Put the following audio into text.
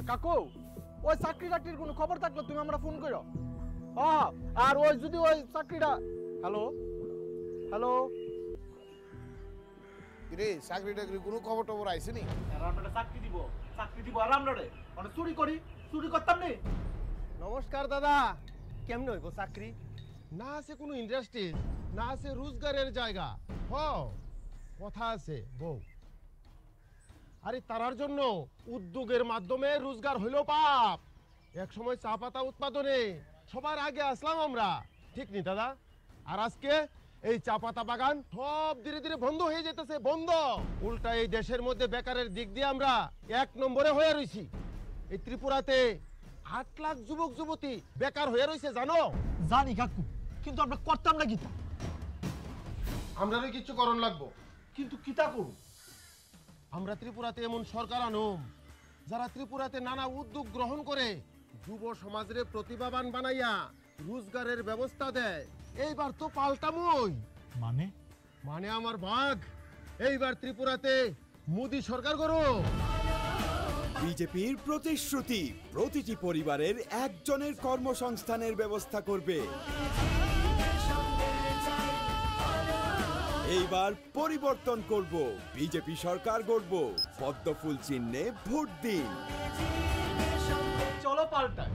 কাকু ওই চাকরি টাকরির কোনো খবর থাকলে তুমি আমরা ফোন করো। হ্যাঁ আর ওই যদি ওই চাকরিটা হ্যালো হ্যালো রে চাকরি টাকরি কোনো খবর টবর আইছে নি? আমরা চাকরি দিব আর আমরা মানে চুরি করতাম নি। নমস্কার দাদা, কেমন হইব চাকরি? না আছে কোনো ইন্ডাস্ট্রি, না আছে রোজগারের জায়গা। কথা আছে বউ। আরে তার জন্য উদ্যোগের মাধ্যমে রোজগার হইলো পাপ। এক সময় চা পাতা উৎপাদনে সবার আগে আসলাম আমরা, ঠিক নি দাদা? আর আজকে এই চা পাতা বাগান সব ধীরে ধীরে বন্ধ হয়ে যেতেছে, বন্ধ। উল্টা এই দেশের মধ্যে বেকারের দিক দিয়ে আমরা 1 নম্বরে হয়ে রইছি। এই ত্রিপুরাতে 8 লাখ যুবক যুবতী বেকার হয়ে রইছে, জানো? জানি কাকু, কিন্তু আমরা করতাম না কিতা? আমরারও কিছু করণ লাগবো। কিন্তু কিতা করু? আমরা ত্রিপুরাতে এমন সরকার আনুম যারা ত্রিপুরাতে নানা উদ্যোগ গ্রহণ করে যুব সমাজের প্রতিভাবান বানাইয়া রোজগারের ব্যবস্থা দেয়। এইবার তো পাল্টামই। মানে আমার ভাগ, এইবার ত্রিপুরাতে মোদি সরকার করো। বিজেপির প্রতিশ্রুতি প্রতিটি পরিবারের একজনের কর্মসংস্থানের ব্যবস্থা করবে। এইবার পরিবর্তন করব, বিজেপি সরকার গড়ব। পদ্মফুল চিহ্নে ভোট দিন। চলো পাল্টাই।